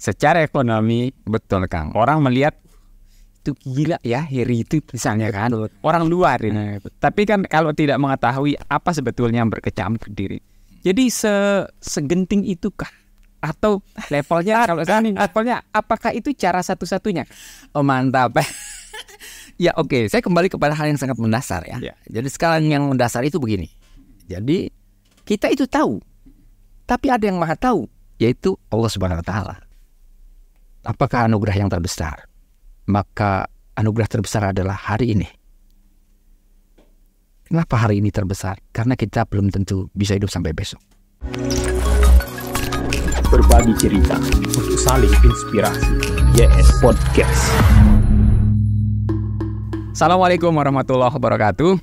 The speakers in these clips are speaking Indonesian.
secara ekonomi Betul Kang. orang melihat itu gila ya Heri itu misalnya kan, orang luar ini. Tapi kan kalau tidak mengetahui apa sebetulnya yang berkecamuk ke diri. Jadi segenting itukah? Atau levelnya kalau sekarang levelnya apakah itu cara satu-satunya? Oh mantap. Ya oke, saya kembali kepada hal yang sangat mendasar ya. Ya. Jadi sekarang yang mendasar itu begini. Jadi kita itu tahu, tapi ada yang maha tahu, yaitu Allah Subhanahu Wa Taala. Apakah anugerah yang terbesar? Maka anugerah terbesar adalah hari ini. Kenapa hari ini terbesar? Karena kita belum tentu bisa hidup sampai besok. Berbagi cerita untuk saling inspirasi. YS Podcast. Assalamualaikum warahmatullahi wabarakatuh.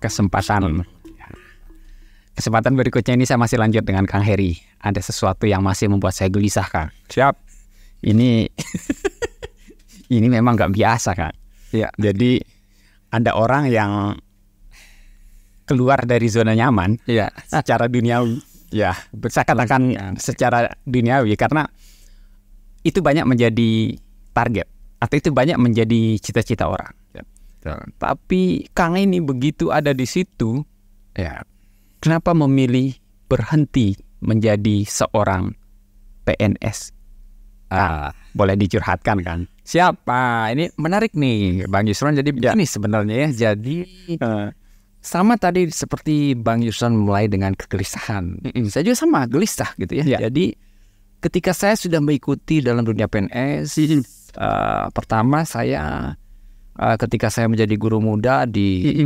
Kesempatan berikutnya ini saya masih lanjut dengan Kang Heri. Ada sesuatu yang masih membuat saya gelisah, Kang. Siap. Ini memang nggak biasa, Kang. Ya. Jadi ada orang yang keluar dari zona nyaman, Ya. secara duniawi. Ya, saya katakan secara duniawi karena itu banyak menjadi target atau itu banyak menjadi cita-cita orang. Tapi Kang ini begitu ada di situ, Ya. kenapa memilih berhenti menjadi seorang PNS? Boleh dicurhatkan kan? Siapa? Ini menarik nih, Bang Yusron. Jadi begini sebenarnya ya. Jadi sama tadi seperti Bang Yusron mulai dengan kegelisahan. Saya juga sama gelisah gitu ya. Jadi ketika saya sudah mengikuti dalam dunia PNS, pertama saya ketika saya menjadi guru muda di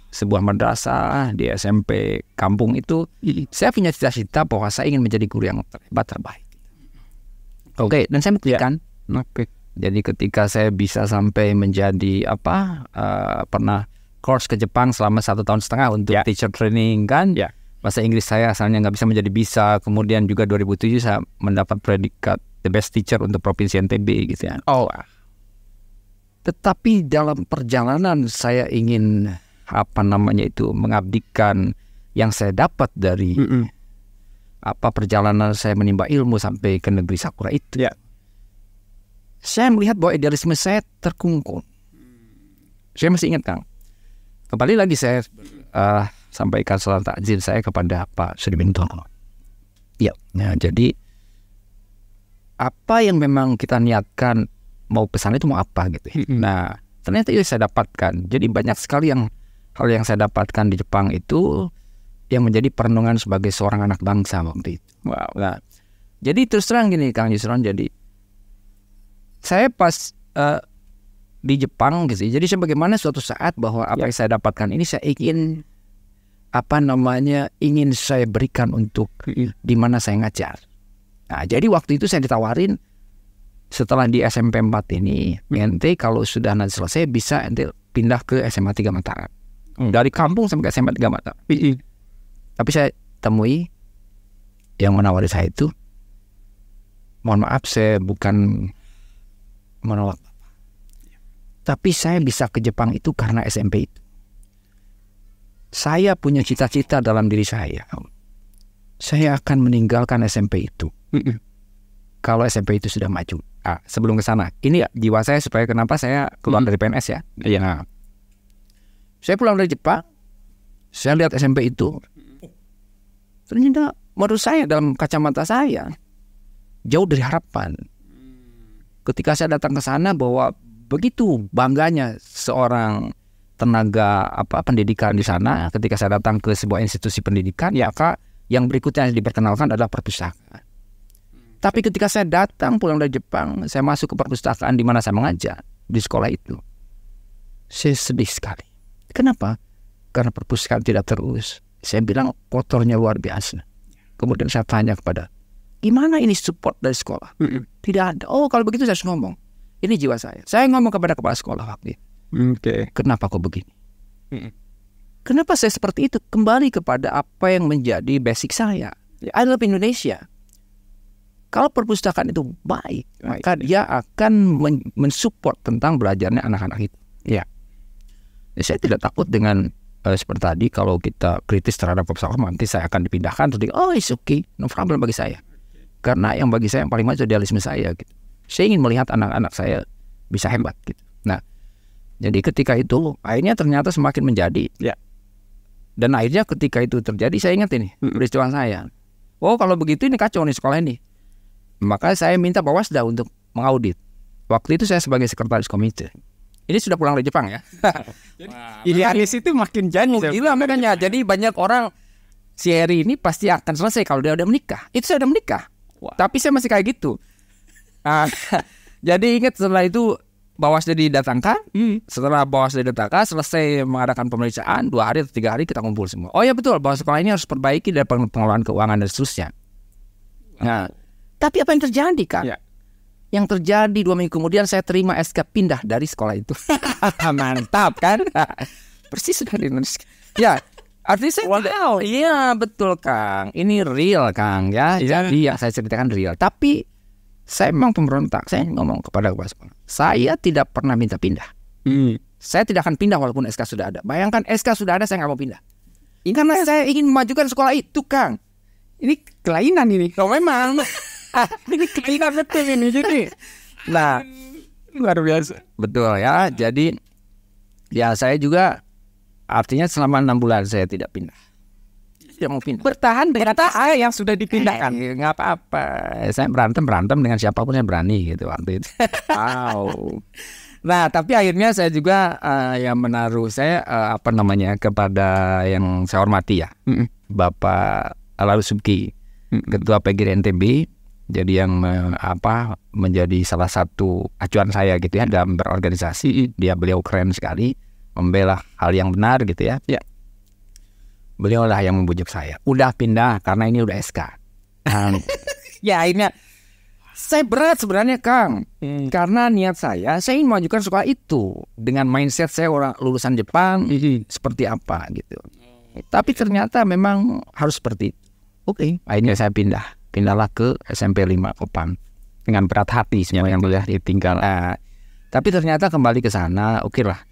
sebuah madrasah di SMP kampung itu, saya punya cita-cita bahwa saya ingin menjadi guru yang terbaik. Oke, dan saya buktikan. Jadi ketika saya bisa sampai menjadi pernah course ke Jepang selama 1,5 tahun untuk teacher training kan. Bahasa Inggris saya asalnya nggak bisa. Kemudian juga 2007 saya mendapat predikat the best teacher untuk provinsi NTB gitu ya. Tetapi dalam perjalanan saya ingin mengabdikan yang saya dapat dari perjalanan saya menimba ilmu sampai ke negeri Sakura itu. Saya melihat bahwa idealisme saya terkungkung. Saya masih ingat Kang. Kembali lagi saya sampaikan salam takzim saya kepada Pak Sudimintono. Jadi apa yang memang kita niatkan mau pesan itu mau apa gitu. Nah ternyata itu saya dapatkan. Jadi banyak sekali hal yang saya dapatkan di Jepang itu yang menjadi perenungan sebagai seorang anak bangsa waktu itu. Nah, jadi terus terang gini Kang Yusron, jadi saya pas di Jepang gitu. Jadi sebagaimana suatu saat bahwa apa yang saya dapatkan ini saya ingin ingin saya berikan untuk di mana saya ngajar. Nah, jadi waktu itu saya ditawarin setelah di SMP 4 ini, ente kalau sudah nanti selesai bisa ente pindah ke SMA 3 Mataram. Dari kampung sampai ke SMA 3 Mataram. Tapi saya temui yang menawari saya itu, mohon maaf saya bukan menolak Bapak. Tapi saya bisa ke Jepang itu karena SMP itu. Saya punya cita-cita dalam diri saya. Saya akan meninggalkan SMP itu. Kalau SMP itu sudah maju. Sebelum ke sana, ini jiwa saya supaya kenapa saya keluar dari PNS ya. Nah, saya pulang dari Jepang, saya lihat SMP itu. Ternyata menurut saya dalam kacamata saya jauh dari harapan. Ketika saya datang ke sana bahwa begitu bangganya seorang tenaga pendidikan di sana, ketika saya datang ke sebuah institusi pendidikan, maka yang berikutnya yang diperkenalkan adalah perpustakaan. Tapi ketika saya datang pulang dari Jepang, saya masuk ke perpustakaan di mana saya mengajar di sekolah itu. Saya sedih sekali. Kenapa? Karena perpustakaan tidak terurus. Saya bilang kotornya luar biasa. Kemudian saya tanya kepada, gimana ini support dari sekolah? Tidak ada. Oh kalau begitu saya harus ngomong. Ini jiwa saya. Saya ngomong kepada kepala sekolah waktu itu. Kenapa kok begini? Kenapa saya seperti itu? Kembali kepada apa yang menjadi basic saya. I love Indonesia. Kalau perpustakaan itu baik, maka dia akan mensupport tentang belajarnya anak-anak itu. Saya tidak takut dengan seperti tadi, kalau kita kritis terhadap perpustakaan nanti saya akan dipindahkan. Terus it's okay, no problem bagi saya. Karena yang bagi saya yang paling maju idealisme saya gitu. Saya ingin melihat anak-anak saya bisa hebat gitu. Nah, jadi ketika itu akhirnya ternyata semakin menjadi. Ya. Dan akhirnya ketika itu terjadi saya ingat ini peristiwa saya. Oh kalau begitu ini kacau nih sekolah ini. Maka saya minta Bawasda untuk mengaudit. Waktu itu saya sebagai sekretaris komite. Ini sudah pulang dari Jepang ya. Idealis itu makin jauh. Gila makanya. Jadi banyak orang si Heri ini pasti akan selesai kalau dia udah menikah. Itu saya udah menikah. Tapi saya masih kayak gitu. Jadi ingat setelah itu Bawasda didatangkan. Setelah Bawasda didatangkan, selesai mengadakan pemeriksaan 2 hari atau 3 hari kita kumpul semua. Oh ya betul, bahwa sekolah ini harus perbaiki dari pengelolaan keuangan dan seterusnya. Nah, tapi apa yang terjadi Kang? Ya. Yang terjadi 2 minggu kemudian saya terima SK pindah dari sekolah itu. Mantap kan? Persis sudah di Indonesia. Ya, artinya saya tidak. Iya betul Kang. Ini real Kang ya. Jadi yang saya ceritakan real. Tapi saya memang pemberontak. Saya ngomong kepada kepala sekolah, saya tidak pernah minta pindah. Saya tidak akan pindah walaupun SK sudah ada. Bayangkan SK sudah ada, saya nggak mau pindah. Karena saya ingin memajukan sekolah itu, Kang. Ini kelainan ini. Oh memang. Ini kelainan betul ini. Jadi, nah luar biasa. Betul ya. Jadi ya saya juga artinya selama 6 bulan saya tidak pindah. Tidak mau pindah. Bertahan dengan saya yang sudah dipindahkan. Nggak apa-apa. Saya berantem dengan siapapun saya berani gitu waktu itu. Wow. Nah tapi akhirnya saya juga yang menaruh saya kepada yang saya hormati ya, Bapak Alawi Subki, Ketua PGRI NTB. Jadi yang menjadi salah satu acuan saya gitu ya dalam berorganisasi. Beliau keren sekali, membela hal yang benar gitu ya. Ya. Beliau lah yang membujuk saya. Udah pindah karena ini udah SK. Ya akhirnya saya berat sebenarnya Kang. Karena niat saya ingin memajukan sekolah itu. Dengan mindset saya orang lulusan Jepang seperti apa gitu. Tapi ternyata memang harus seperti itu. Oke. Akhirnya saya pindahlah ke SMP 5 Kopang. Dengan berat hati semua yang boleh ditinggal. Tapi ternyata kembali ke sana, oke lah.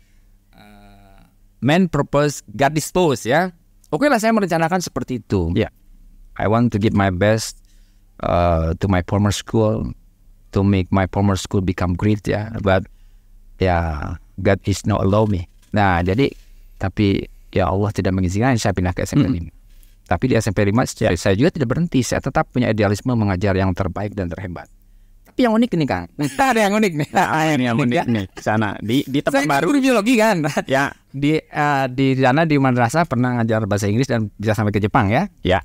Man purpose, God dispose ya. Oke lah saya merencanakan seperti itu. Yeah. I want to give my best to my former school, to make my former school become great ya. But God is not allow me. Nah jadi tapi ya Allah tidak mengizinkan saya pindah ke SMP 5. Tapi di SMP 5 saya juga tidak berhenti. Saya tetap punya idealisme mengajar yang terbaik dan terhebat. Tapi yang unik ini Kang. Ada yang unik nih. Yang unik nih. Sana di tempat saya baru. Guru biologi kan. Ya. Di sana di madrasah pernah ngajar bahasa Inggris dan bisa sampai ke Jepang ya. Ya.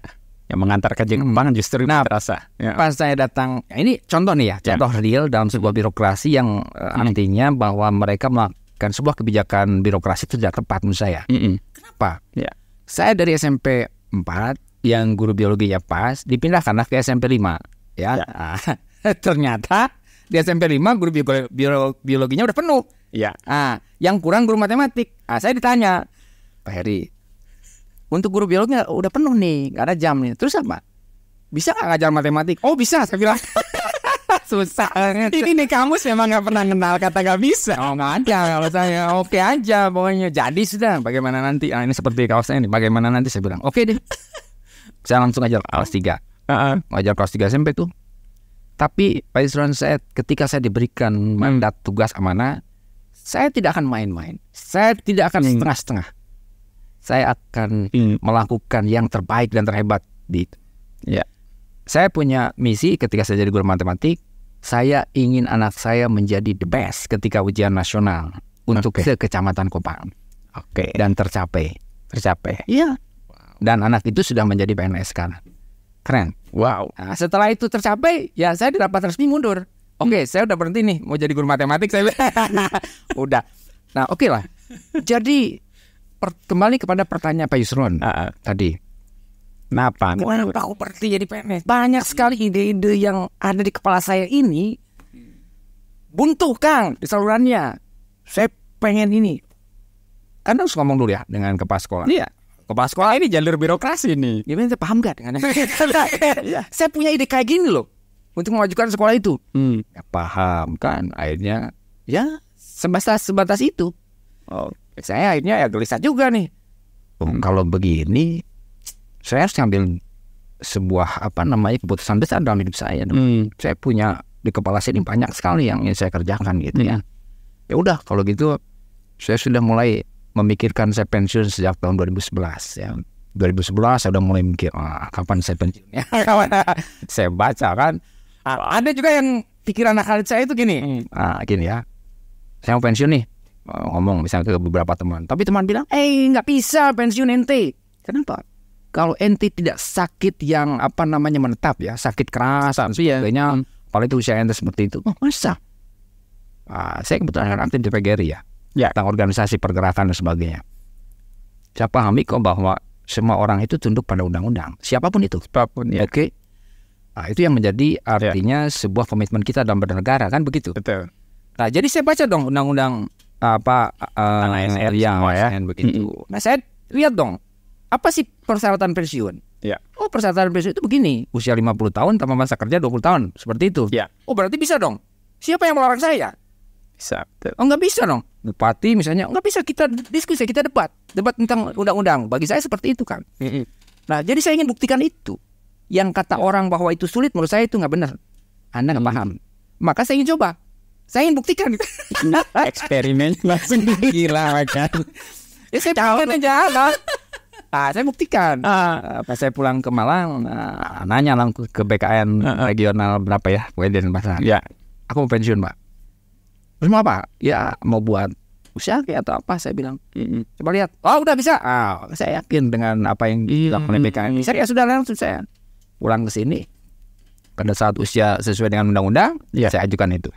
Yang mengantar ke Jepang justru madrasah. Ya. Pas saya datang, ini contoh nih ya, contoh real dalam sebuah birokrasi yang artinya bahwa mereka melakukan sebuah kebijakan birokrasi itu tidak tepat menurut saya. Kenapa? Ya. Saya dari SMP 4 yang guru biologinya pas dipindahkanlah ke SMP 5 ya. Ternyata di SMP 5 guru biologinya udah penuh. Ya. Yang kurang guru matematik. Saya ditanya, Pak Heri, untuk guru biologi udah penuh nih, nggak ada jam nih. Terus apa? Bisa nggak ngajar matematik? Oh bisa, saya bilang. Susah. Ini nih kamus memang nggak pernah kenal kata nggak bisa. Oh nggak ada kalau saya. Oke aja pokoknya. Jadi sudah. Bagaimana nanti? Ini seperti kaosnya ini. Bagaimana nanti? Saya bilang. Oke deh. Saya langsung ajar kelas 3. Ngajar kelas 3 SMP tuh. Tapi Pak Isron, ketika saya diberikan mandat tugas amanah, saya tidak akan main-main. Saya tidak akan setengah-setengah. Saya akan melakukan yang terbaik dan terhebat di itu. Ya. Saya punya misi ketika saya jadi guru matematik. Saya ingin anak saya menjadi the best ketika ujian nasional untuk ke Kecamatan Kopang. Dan tercapai. Iya. Dan anak itu sudah menjadi PNS sekarang. Keren. Wow. Nah, setelah itu tercapai, ya saya dapat resmi mundur. Oke, saya udah berhenti nih mau jadi guru matematik. Saya udah. Nah, oke lah. Jadi kembali kepada pertanyaan Pak Yusron tadi. Kenapa? Aku berhenti jadi PNS. Banyak sekali ide-ide yang ada di kepala saya ini buntu Kang di salurannya. Saya pengen ini. Kan harus ngomong dulu ya dengan kepala sekolah. Iya. Kepala sekolah ini jalur birokrasi nih. Gimana saya paham gak dengan saya punya ide kayak gini loh untuk memajukan sekolah itu. Ya paham kan. Akhirnya ya sebatas itu. Saya akhirnya ya gelisah juga nih. Kalau begini saya harus ngambil sebuah keputusan besar dalam hidup saya. Saya punya di kepala saya ini banyak sekali yang ingin saya kerjakan gitu ya. Ya udah kalau gitu saya sudah mulai memikirkan saya pensiun sejak tahun 2011 ya. 2011 saya udah mulai mikir kapan saya pensiun ya. Saya baca kan ada juga yang pikiran akal saya itu gini. Gini ya. Saya mau pensiun nih. Ngomong misalnya ke beberapa teman. Tapi teman bilang, nggak bisa pensiun ente. Kenapa? Kalau ente tidak sakit yang menetap ya, sakit keras dan sebagainya, apalagi usia ente seperti itu. Masa? Saya kebetulan aktif di PGRI ya, tentang organisasi pergerakan dan sebagainya. Saya pahami kok bahwa semua orang itu tunduk pada undang-undang, siapapun itu. Ya. Oke. Nah, itu yang menjadi artinya sebuah komitmen kita dalam bernegara kan begitu. Betul. Nah, jadi saya baca dong undang-undang ASN ya begitu. Nah, saya lihat dong apa sih persyaratan pensiun? Ya. Oh, persyaratan pensiun itu begini, usia 50 tahun tambah masa kerja 20 tahun, seperti itu. Ya. Oh, berarti bisa dong. Siapa yang melarang saya? Bisa. Betul. Oh, nggak bisa dong. Bupati misalnya, nggak bisa kita diskusi, kita debat tentang undang-undang. Bagi saya seperti itu kan. Nah, jadi saya ingin buktikan itu. Yang kata orang bahwa itu sulit, menurut saya itu nggak benar. Anda nggak paham. Maka saya ingin coba. Saya ingin buktikan. Eksperimen langsung gila kan. Ya saya buktikan aja. Saya buktikan. Pas saya pulang ke Malang, nanya langsung ke BKN regional berapa ya, Pokoknya Denpasar. Ya. Aku mau pensiun, Pak. Terus mau apa? Ya mau buat usaha kayak atau apa, saya bilang. Coba lihat. Oh, udah bisa. Saya yakin dengan apa yang dilakukan oleh BKN. Bisa ya, sudah langsung saya pulang ke sini. Pada saat usia sesuai dengan undang-undang, saya ajukan itu.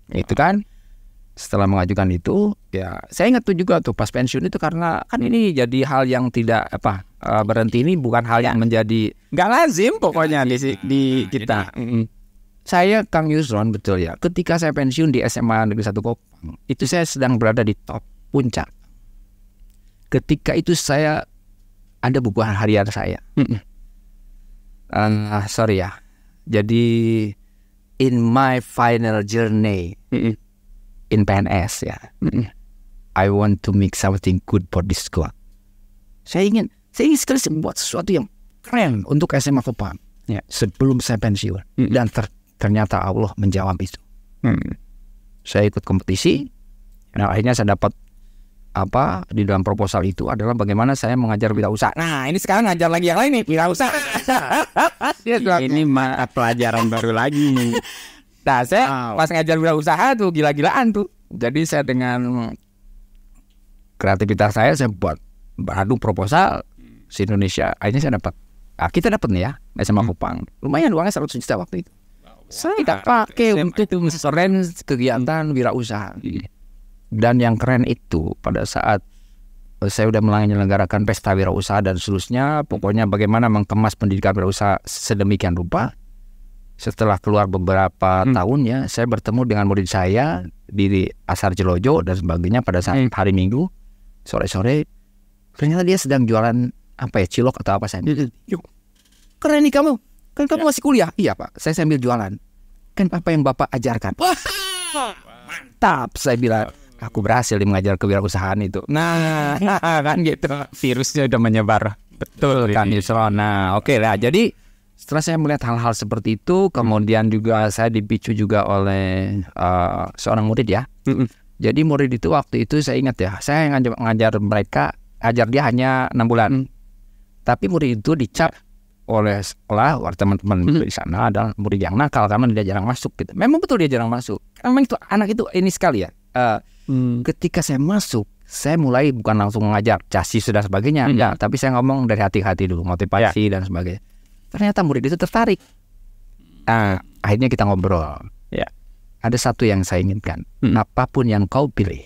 Itu kan setelah mengajukan itu ya saya ingat tuh juga tuh pas pensiun itu karena kan ini jadi hal yang tidak berhenti, ini bukan hal yang menjadi nggak lazim pokoknya di kita. Saya Kang Yusron betul ya, ketika saya pensiun di SMA Negeri 1 Kopang itu saya sedang berada di top puncak. Ketika itu saya ada buku harian saya. Sorry ya, jadi in my final journey in PNS ya, I want to make something good for this squad. Saya ingin sekali membuat sesuatu yang keren untuk SMA Kopang sebelum saya pensiun. Dan ternyata Allah menjawab itu. Saya ikut kompetisi. Nah, akhirnya saya dapat di dalam proposal itu adalah bagaimana saya mengajar wirausaha. Nah, ini sekarang ngajar lagi yang lain nih, wirausaha. Ini pelajaran baru lagi nih. Nah, saya pas ngajar wirausaha tuh gila-gilaan tuh. Jadi saya dengan kreativitas saya buat beradu proposal se-Indonesia. Akhirnya saya dapat. Kita dapat nih ya, SMA Kupang. Lumayan uangnya 100 juta waktu itu. Saya tidak pakai untuk keren kegiatan wirausaha. Dan yang keren itu pada saat saya udah menyelenggarakan pesta wirausaha dan seterusnya, pokoknya bagaimana mengemas pendidikan wirausaha sedemikian rupa. Setelah keluar beberapa tahun ya, saya bertemu dengan murid saya di Asar Jelojo dan sebagainya pada saat hari Minggu sore-sore. Ternyata dia sedang jualan cilok atau apa saya. Keren nih kamu. Kan kamu masih kuliah? Iya, Pak. Saya sambil jualan. Kan apa yang Bapak ajarkan? Wah, mantap. Saya bilang, aku berhasil mengajar kewirausahaan itu. Nah, kan gitu. Virusnya udah menyebar. Betul kan, Yusron. Nah, oke lah. Jadi setelah saya melihat hal-hal seperti itu, kemudian juga saya dipicu juga oleh seorang murid ya. Jadi murid itu waktu itu saya ingat ya, saya ngajar mereka, ajar dia hanya 6 bulan. Tapi murid itu dicap oleh sekolah, teman-teman di sana adalah murid yang nakal karena dia jarang masuk gitu. Memang betul dia jarang masuk. Memang itu anak itu ini sekali ya. Ketika saya masuk, saya mulai bukan langsung mengajar chassis dan sebagainya, ya, tapi saya ngomong dari hati-hati dulu, motivasi dan sebagainya. Ternyata murid itu tertarik. Akhirnya kita ngobrol. Ya. Ada satu yang saya inginkan. Apapun yang kau pilih,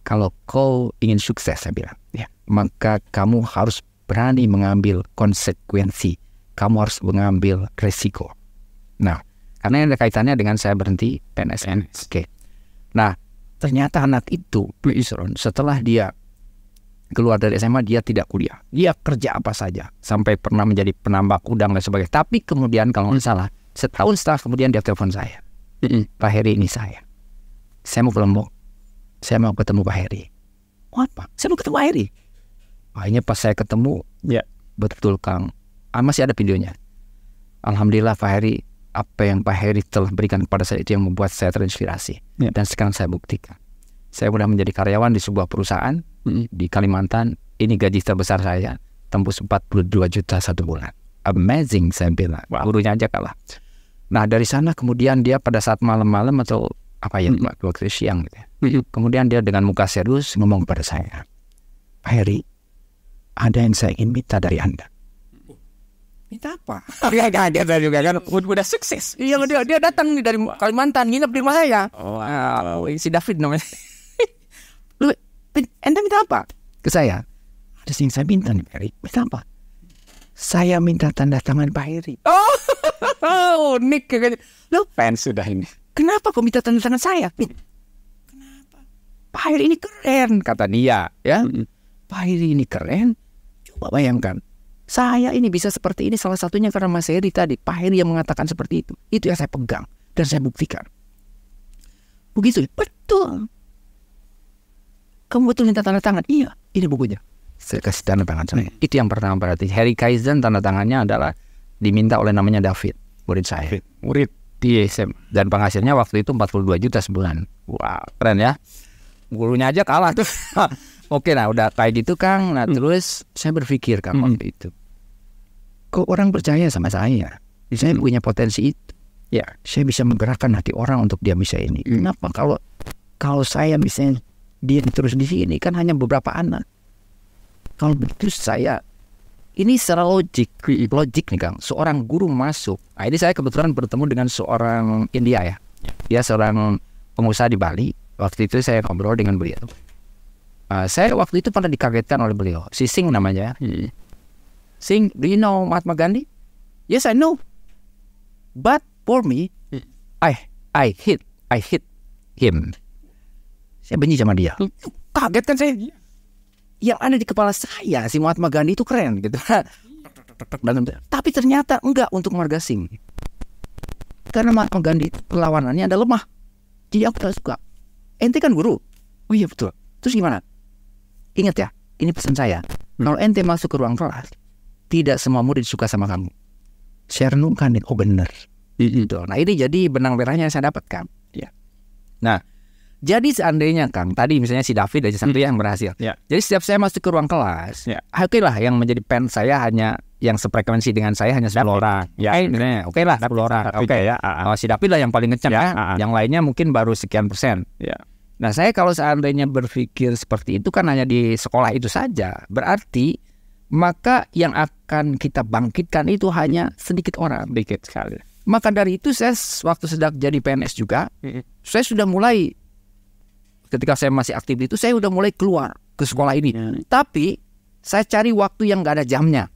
kalau kau ingin sukses, saya bilang, maka kamu harus berani mengambil konsekuensi. Kamu harus mengambil resiko. Nah, karena ada kaitannya dengan saya berhenti PNS. Oke. Nah, ternyata anak itu, setelah dia keluar dari SMA, dia tidak kuliah. Dia kerja apa saja. Sampai pernah menjadi penambak udang dan sebagainya. Tapi kemudian kalau nggak salah, setahun setelah kemudian dia telepon saya. Pak Heri, ini saya. Saya mau ke Lombok. Saya mau ketemu Pak Heri. Apa? Saya mau ketemu Pak Heri. Akhirnya pas saya ketemu, betul Kang. Masih ada videonya. Alhamdulillah Pak Heri, apa yang Pak Heri telah berikan kepada saya itu yang membuat saya terinspirasi. Dan sekarang saya buktikan. Saya sudah menjadi karyawan di sebuah perusahaan di Kalimantan. Ini gaji terbesar saya, tembus 42 juta satu bulan. Amazing, saya bilang. Gurunya aja kalah. Nah dari sana kemudian dia pada saat malam-malam atau apa ya, waktu siang gitu ya. Kemudian dia dengan muka serius ngomong kepada saya, Pak Heri, ada yang saya ingin minta dari Anda. Minta apa? Dia juga kan udah sukses. Iya, dia datang nih dari Kalimantan, nginep di rumah saya. Si David namanya. Lu, Anda minta apa? Ke saya. Ada yang saya minta nih Pak Heri. Minta apa? Saya minta tanda tangan Pak Heri. Unik kayak gitu. Lu Fans sudah ini. kenapa kau minta tanda tangan saya? Kenapa? Pak Heri ini keren, kata dia. Ya, Pak Heri ini keren. Coba bayangkan, saya ini bisa seperti ini salah satunya karena Mas Heri tadi. Pak Heri yang mengatakan seperti itu. Itu yang saya pegang dan saya buktikan. Begitu, betul. Kamu betul minta tanda tangan? Iya, ini bukunya. Saya kasih tanda tangan saya. Itu yang pertama berarti. Harry Kaizen tanda tangannya adalah diminta oleh namanya David, murid saya. Murid Di SM. Dan penghasilnya waktu itu 42 juta sebulan. Wow, keren ya. Gurunya aja kalah tuh. Oke, nah udah kayak gitu Kang. Nah terus saya berpikir Kang waktu itu, kok orang percaya sama saya? Saya punya potensi itu. Ya, saya bisa menggerakkan hati orang untuk dia bisa ini. Kenapa kalau saya misalnya dia terus di sini kan hanya beberapa anak. Kalau begitu saya ini secara logik nih Kang. Seorang guru masuk. Nah, ini saya kebetulan bertemu dengan seorang India ya. Dia seorang pengusaha di Bali. Waktu itu saya ngobrol dengan beliau. Saya waktu itu pernah dikagetkan oleh beliau. Si Singh namanya. Singh, do you know Mahatma Gandhi? Yes, I know. But for me, I hit him. Saya benci sama dia. Kaget kan saya. Yang ada di kepala saya si Mahatma Gandhi itu keren gitu. Tapi ternyata enggak untuk Marga Singh. Karena Mahatma Gandhi perlawanannya ada lemah. Jadi aku tak suka. Ente kan guru. Oh iya betul. Terus gimana? Ingat ya, ini pesan saya. Kalau ente masuk ke ruang kelas, tidak semua murid suka sama kamu. Saya renungkan, oh benar. Nah ini jadi benang merahnya yang saya dapatkan. Ya. Nah, jadi seandainya Kang, tadi misalnya si David aja satu yang berhasil. Jadi setiap saya masuk ke ruang kelas, oke lah yang menjadi fans saya hanya yang sefrekuensi dengan saya hanya 10 orang. Oke lah 10 orang. Oke ya. Si David lah yang paling ngecam ya. Yang lainnya mungkin baru sekian persen. Nah saya kalau seandainya berpikir seperti itu kan hanya di sekolah itu saja. Berarti maka yang akan kita bangkitkan itu hanya sedikit orang. Sedikit sekali. Maka dari itu saya waktu sedang jadi PNS juga, saya sudah mulai, ketika saya masih aktif itu, saya sudah mulai keluar ke sekolah ini. Tapi saya cari waktu yang gak ada jamnya.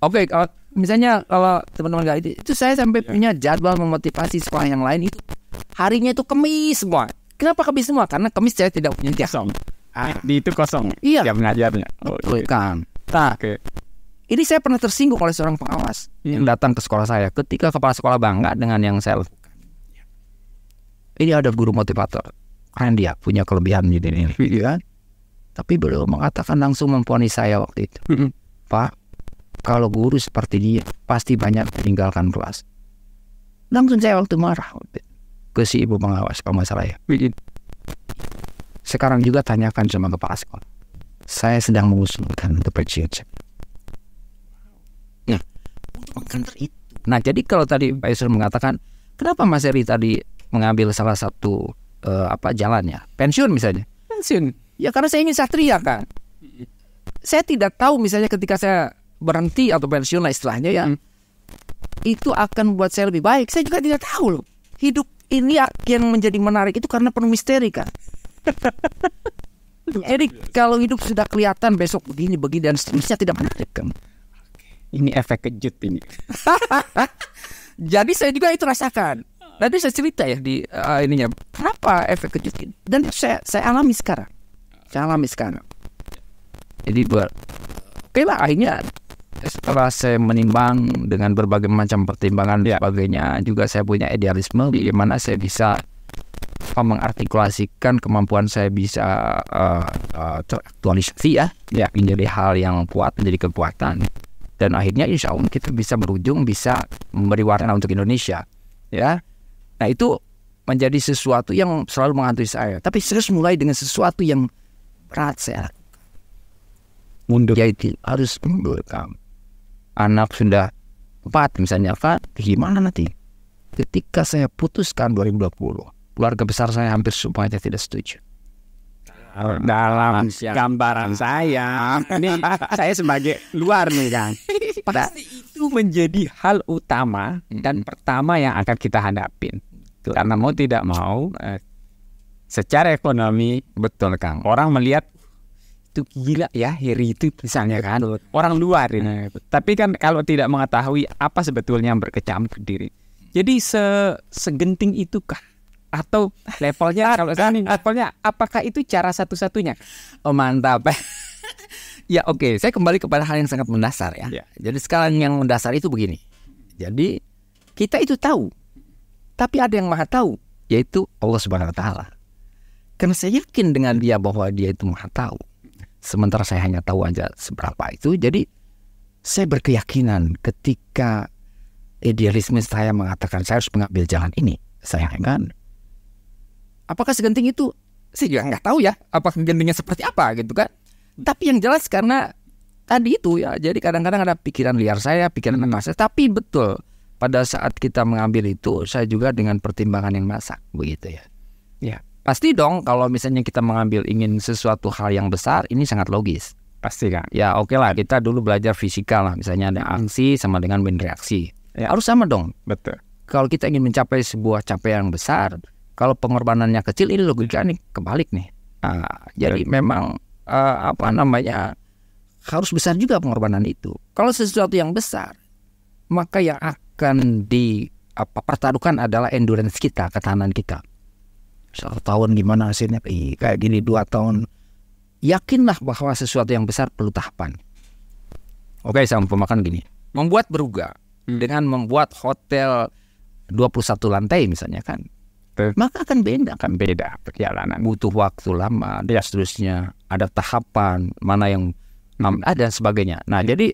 Oke, kalau misalnya kalau teman-teman gak itu saya sampai punya jadwal memotivasi sekolah yang lain itu harinya itu Kamis semua. Kenapa Kamis semua? Karena Kamis saya tidak punya jam. Di itu kosong. Iya. Jam ngajarnya. Betul kan. Nah, ini saya pernah tersinggung oleh seorang pengawas yang datang ke sekolah saya ketika kepala sekolah bangga dengan yang saya lakukan. Ini ada guru motivator, keren dia, punya kelebihan gitu ini, kan? Tapi beliau mengatakan langsung memponis saya waktu itu, Pak, kalau guru seperti dia pasti banyak meninggalkan kelas. Langsung saya waktu marah ke si ibu pengawas kalau masalah ya. Sekarang juga tanyakan sama kepala sekolah. Saya sedang mengusulkan untuk pensiun. Nah, jadi kalau tadi Pak Yusril mengatakan, kenapa Mas Heri tadi mengambil salah satu jalannya, pensiun misalnya? Pensiun. Ya karena saya ingin satria kan. Saya tidak tahu misalnya ketika saya berhenti atau pensiun lah istilahnya ya, itu akan membuat saya lebih baik. Saya juga tidak tahu loh. Hidup ini yang menjadi menarik itu karena penuh misteri kan. Jadi kalau hidup sudah kelihatan besok begini dan seterusnya tidak menarik kan. Ini efek kejut ini. Jadi saya juga itu rasakan. Nanti saya cerita ya di ininya. Kenapa efek kejut ini? Dan saya alami sekarang. Jadi oke lah akhirnya setelah saya menimbang dengan berbagai macam pertimbangan dan sebagainya, juga saya punya idealisme bagaimana saya bisa mengartikulasikan kemampuan saya bisa teraktualisasi ya menjadi hal yang kuat, menjadi kekuatan. dan akhirnya insya Allah kita bisa berujung bisa memberi warna untuk Indonesia, ya. Nah itu menjadi sesuatu yang selalu menghantui saya. Tapi harus mulai dengan sesuatu yang berat saya mundur, yaitu harus mundur. Anak sudah 4 misalnya, kan gimana nanti ketika saya putuskan 2020, keluarga besar saya hampir semuanya tidak setuju. Dalam gambaran saya, ini saya sebagai luar nih kan, pasti itu menjadi hal utama dan pertama yang akan kita hadapin. Karena mau tidak mau, secara ekonomi, betul Kang, orang melihat itu gila ya Heri itu misalnya kan, orang luar ini. Tapi kan kalau tidak mengetahui apa sebetulnya yang berkecamuk ke diri, jadi segenting itukah? Atau levelnya, kalau saya nih levelnya, apakah itu cara satu-satunya? Oh mantap. Ya oke, saya kembali kepada hal yang sangat mendasar ya. Jadi sekarang yang mendasar itu begini. Jadi kita itu tahu, tapi ada yang maha tahu, yaitu Allah Subhanahu Wa Taala. Karena saya yakin dengan dia bahwa dia itu maha tahu. Sementara saya hanya tahu aja seberapa itu. Jadi saya berkeyakinan ketika idealisme saya mengatakan saya harus mengambil jalan ini, saya kan. Apakah segenting itu? Saya juga nggak tahu ya. Apakah gentingnya seperti apa gitu kan? Tapi yang jelas karena tadi itu ya. Jadi kadang-kadang ada pikiran liar saya, pikiran saya. Tapi betul pada saat kita mengambil itu, saya juga dengan pertimbangan yang masak begitu ya. Ya pasti dong kalau misalnya kita mengambil ingin sesuatu hal yang besar, ini sangat logis. Pasti kan? Ya oke lah, kita dulu belajar fisika lah. Misalnya ada aksi sama dengan main reaksi. Ya. Harus sama dong. Betul. Kalau kita ingin mencapai sebuah capaian yang besar, kalau pengorbanannya kecil, ini logika nih kebalik nih. Jadi memang harus besar juga pengorbanan itu. Kalau sesuatu yang besar, maka yang akan dipertaruhkan adalah endurance kita, ketahanan kita. 1 tahun gimana hasilnya? Kayak gini 2 tahun. Yakinlah bahwa sesuatu yang besar perlu tahapan. Oke, saya umpamakan gini. Membuat Beruga dengan membuat hotel 21 lantai misalnya kan, maka akan beda perjalanan, butuh waktu lama dan seterusnya, ada tahapan mana yang ada sebagainya. Nah jadi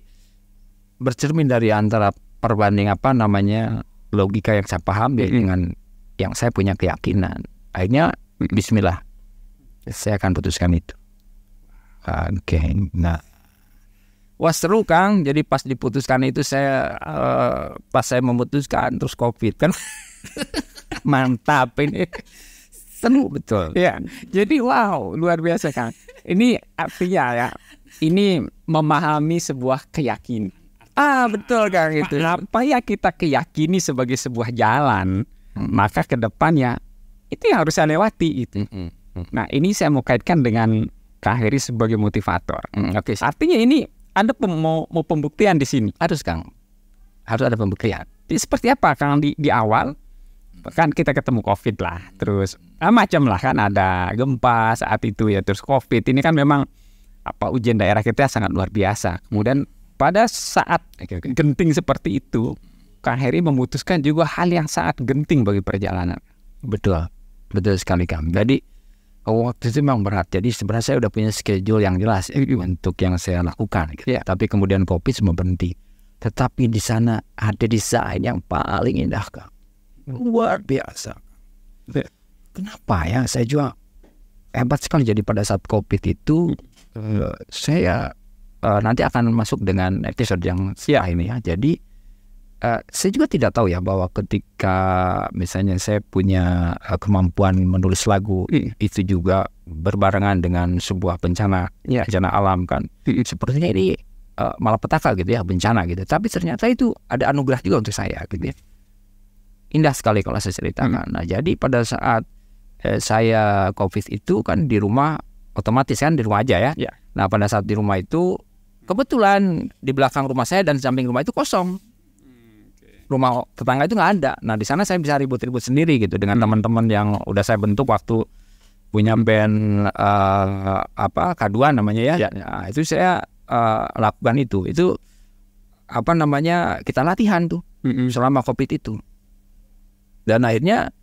bercermin dari antara perbanding logika yang saya paham dengan yang saya punya keyakinan, akhirnya bismillah saya akan putuskan itu. Oke. Nah wah seru Kang, jadi pas diputuskan itu pas saya memutuskan terus COVID kan. Mantap ini, seru betul ya. Jadi wow, luar biasa Kang. Ini artinya ya, ini memahami sebuah keyakinan. Betul Kang itu. Apa ya kita keyakini sebagai sebuah jalan, maka ke depannya itu yang harus saya lewati itu. Nah ini saya mau kaitkan dengan Kang Heri sebagai motivator. Oke. Artinya ini ada mau pembuktian di sini. Harus Kang, harus ada pembuktian. Jadi seperti apa Kang di awal? Kan kita ketemu COVID lah, terus macam lah kan, ada gempa saat itu ya, terus COVID ini kan memang ujian daerah kita sangat luar biasa. Kemudian pada saat genting seperti itu, Kang Heri memutuskan juga hal yang sangat genting bagi perjalanan. Betul sekali Kang. Jadi waktu itu memang berat. Jadi sebenarnya saya udah punya schedule yang jelas untuk yang saya lakukan. Gitu. Tapi kemudian COVID semua berhenti. Tetapi di sana ada desain yang paling indah Kang. Luar biasa. Kenapa ya? Saya juga hebat sekali. Jadi pada saat COVID itu saya nanti akan masuk dengan episode yang ini ya. Jadi saya juga tidak tahu ya bahwa ketika misalnya saya punya kemampuan menulis lagu, itu juga berbarengan dengan sebuah bencana alam kan. Sepertinya ini malapetaka gitu ya, bencana gitu. Tapi ternyata itu ada anugerah juga untuk saya gitu ya. Indah sekali kalau saya ceritakan. Nah jadi pada saat saya COVID itu kan di rumah, otomatis kan di rumah aja ya. Nah pada saat di rumah itu kebetulan di belakang rumah saya dan di samping rumah itu kosong. Rumah tetangga itu nggak ada. Nah di sana saya bisa ribut-ribut sendiri gitu dengan teman-teman yang udah saya bentuk waktu punya band K2 namanya ya. Nah, itu saya lakukan itu. Itu kita latihan tuh selama COVID itu. Dan akhirnya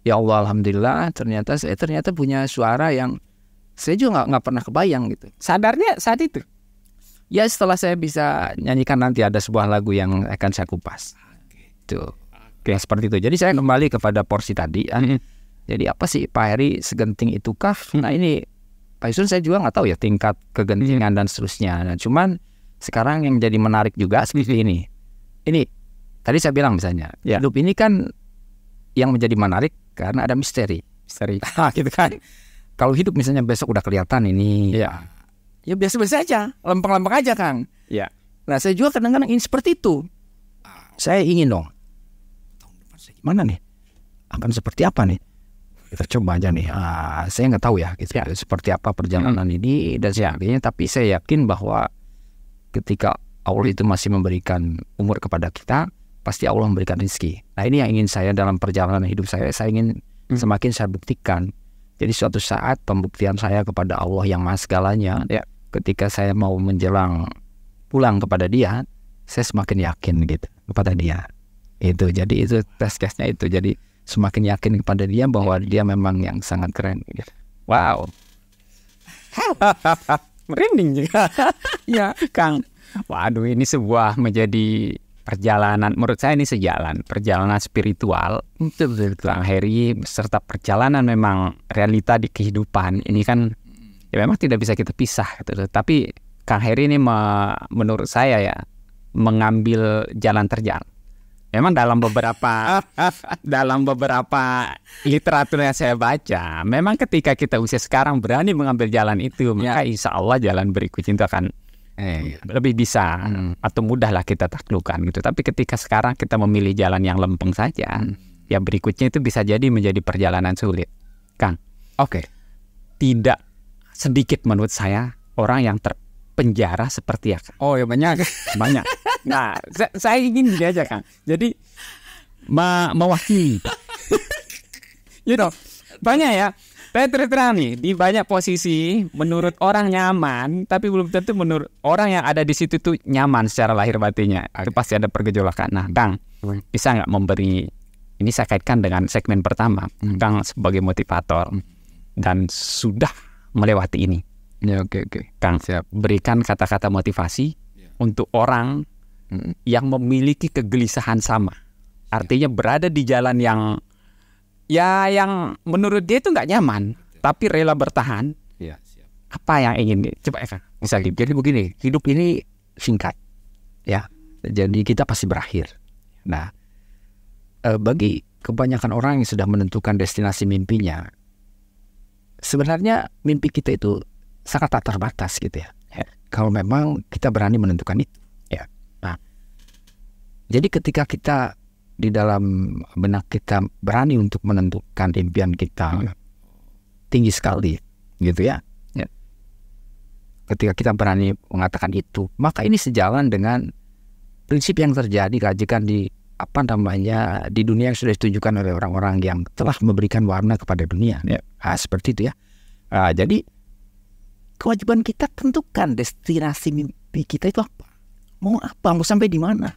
ya Allah alhamdulillah ternyata saya punya suara yang saya juga nggak pernah kebayang gitu. Sadarnya saat itu? Ya setelah saya bisa nyanyikan nanti ada sebuah lagu yang akan saya kupas. Tuh. Kayak seperti itu. Jadi saya kembali kepada porsi tadi. Jadi apa sih Pak Heri, segenting itukah? Nah ini Pak Yusun saya juga nggak tahu ya tingkat kegentingan dan seterusnya. Nah, cuman sekarang yang jadi menarik juga seperti ini. Ini tadi saya bilang misalnya hidup ini kan yang menjadi menarik karena ada misteri. Gitu kan. Kalau hidup misalnya besok udah kelihatan ini, ya biasa-biasa aja, lempeng-lempeng aja Kang. Ya. Nah saya juga kadang-kadang ingin seperti itu. Saya ingin dong. Mana nih? Akan seperti apa nih? Kita coba aja nih. Saya nggak tahu ya, gitu. Seperti apa perjalanan ini dan sebagainya. Tapi saya yakin bahwa ketika Allah itu masih memberikan umur kepada kita, pasti Allah memberikan rezeki. Nah ini yang ingin saya dalam perjalanan hidup saya ingin semakin saya buktikan. Jadi suatu saat pembuktian saya kepada Allah yang Maha Segalanya, ketika saya mau menjelang pulang kepada Dia, saya semakin yakin gitu kepada Dia. Itu jadi itu test case-nya itu. Jadi semakin yakin kepada Dia bahwa Dia memang yang sangat keren gitu. Wow. Merinding juga. Ya, Kang. Waduh, ini sebuah menjadi perjalanan, menurut saya ini perjalanan spiritual. Betul. Kang Heri beserta perjalanan memang realita di kehidupan. Ini kan ya memang tidak bisa kita pisah gitu. Tapi Kang Heri ini menurut saya ya mengambil jalan terjal. Memang dalam beberapa literatur yang saya baca, memang ketika kita usia sekarang berani mengambil jalan itu, maka insya Allah jalan berikutnya itu akan lebih bisa atau mudahlah kita taklukkan gitu. Tapi ketika sekarang kita memilih jalan yang lempeng saja, ya berikutnya itu bisa jadi menjadi perjalanan sulit, Kang. Oke. Tidak sedikit menurut saya orang yang terpenjara seperti ya, Kang. Oh ya banyak. Nah, saya ingin gini aja, Kang. Jadi mewakili. Banyak ya. Saya terang nih, di banyak posisi menurut orang nyaman, tapi belum tentu menurut orang yang ada di situ tuh nyaman secara lahir batinnya. Itu pasti ada pergejolakan. Nah, Kang, bisa nggak memberi, ini saya kaitkan dengan segmen pertama, Kang sebagai motivator dan sudah melewati ini. Ya, oke. Kang, berikan kata-kata motivasi untuk orang yang memiliki kegelisahan sama. Artinya berada di jalan yang menurut dia itu nggak nyaman, tapi rela bertahan. Ya, siap. Apa yang ingin coba Eka? Misalnya, jadi begini, hidup ini singkat, ya. Jadi kita pasti berakhir. Nah, bagi kebanyakan orang yang sudah menentukan destinasi mimpinya, sebenarnya mimpi kita itu sangat tak terbatas gitu ya. Kalau memang kita berani menentukan itu, ya. Nah, jadi ketika kita di dalam benak kita berani untuk menentukan impian kita tinggi sekali gitu ya. Ketika kita berani mengatakan itu, maka ini sejalan dengan prinsip yang terjadi keajikan di di dunia yang sudah ditujukan oleh orang-orang yang telah memberikan warna kepada dunia. Seperti itu ya. Jadi kewajiban kita tentukan destinasi mimpi kita itu apa. Mau sampai di mana.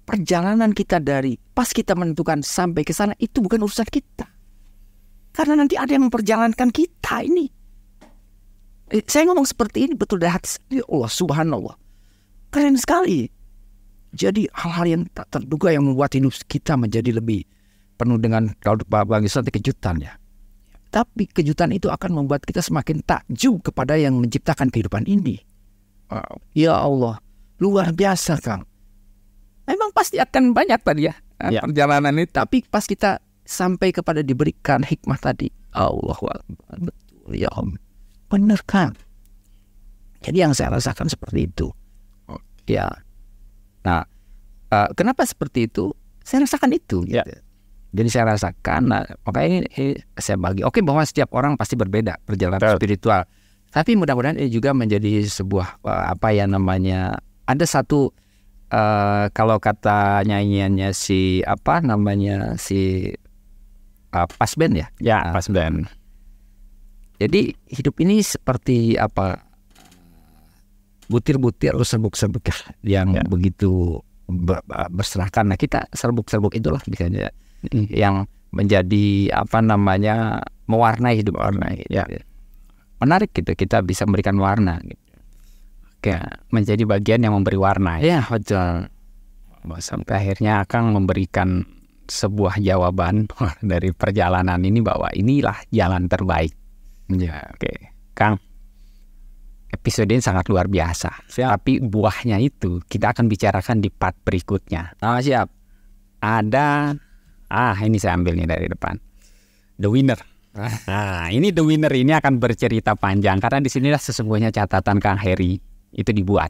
Perjalanan kita dari pas kita menentukan sampai ke sana itu bukan urusan kita. Karena nanti ada yang memperjalankan kita ini. Saya ngomong seperti ini betul dari hati Allah, subhanallah. Keren sekali. Jadi hal-hal yang tak terduga yang membuat hidup kita menjadi lebih penuh dengan, kalau bagi suatu kejutan ya. Tapi kejutan itu akan membuat kita semakin takjub kepada yang menciptakan kehidupan ini. Ya Allah, luar biasa Kang. Memang pasti akan banyak tadi ya perjalanan ini. Tapi pas kita sampai kepada diberikan hikmah tadi, Allah betul ya Om, benar kan? Jadi yang saya rasakan seperti itu. Ya. Nah, kenapa seperti itu? Saya rasakan itu. Gitu. Jadi saya rasakan. Nah, makanya ini saya bagi. Oke, bahwa setiap orang pasti berbeda perjalanan spiritual. Tapi mudah-mudahan ini juga menjadi sebuah ada satu. Kalau kata nyanyiannya si Pasben ya? Ya, Pasben. Jadi hidup ini seperti butir-butir atau serbuk-serbuk yang begitu berserakan. Nah, kita serbuk-serbuk itulah misalnya yang menjadi mewarnai hidup orang. Ya. Menarik gitu, kita bisa memberikan warna gitu. menjadi bagian yang memberi warna. Ya betul. Sampai akhirnya Kang memberikan sebuah jawaban dari perjalanan ini bahwa inilah jalan terbaik. Ya. Oke, Kang. Episode ini sangat luar biasa. Tapi buahnya itu kita akan bicarakan di part berikutnya. Siap. Ada, ini saya ambil nih dari depan. The Winner. Nah, ini The Winner ini akan bercerita panjang karena di sinilah sesungguhnya catatan Kang Heri itu dibuat.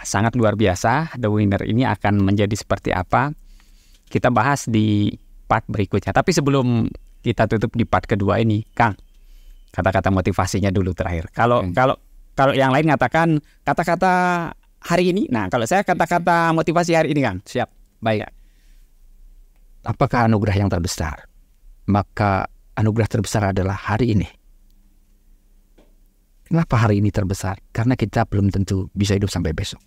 Sangat luar biasa. The Winner ini akan menjadi seperti apa? Kita bahas di part berikutnya. Tapi sebelum kita tutup di part kedua ini, Kang, kata-kata motivasinya dulu terakhir. Kalau yang lain ngatakan kata-kata hari ini, nah kalau saya kata-kata motivasi hari ini, Kang. Siap. Baik. Apakah anugerah yang terbesar? Maka anugerah terbesar adalah hari ini. Kenapa hari ini terbesar? Karena kita belum tentu bisa hidup sampai besok.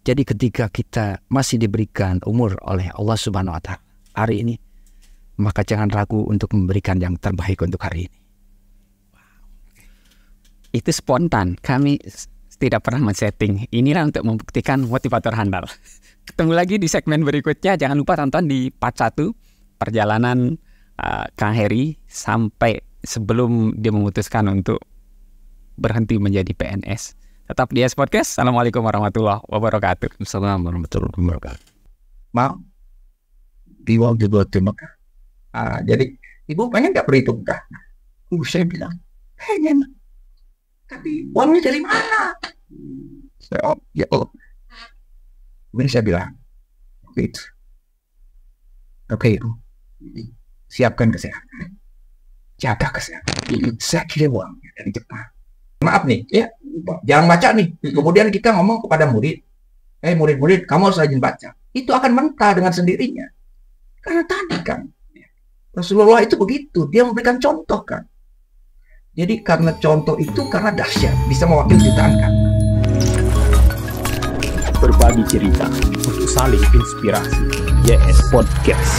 Jadi ketika kita masih diberikan umur oleh Allah Subhanahu wa Ta'ala hari ini, maka jangan ragu untuk memberikan yang terbaik untuk hari ini. Itu spontan. Kami tidak pernah men-setting. Inilah untuk membuktikan motivator handal. Ketemu lagi di segmen berikutnya. Jangan lupa tonton di part 1 perjalanan Kang Heri sampai sebelum dia memutuskan untuk berhenti menjadi PNS. Tetap di S-Podcast. Assalamualaikum warahmatullahi wabarakatuh. Assalamualaikum warahmatullahi wabarakatuh. Mau di waktu buat Mekah. Jadi ibu pengen nggak pergi ke Mekah? Saya bilang pengen. Tapi uangnya dari mana? Saya, ya Allah. Kemudian saya bilang, oke ibu, siapkan kesehatan, jaga kesehatan. Saya kirim uangnya dari Jepang. Maaf nih, ya, jangan baca nih. Kemudian kita ngomong kepada murid, murid-murid, kamu harus rajin baca. Itu akan mentah dengan sendirinya. Karena tadi kan, Rasulullah itu begitu, dia memberikan contoh kan. Jadi karena contoh itu karena dahsyat, bisa mewakili jutaan kan. Berbagi cerita untuk saling inspirasi. YS Podcast.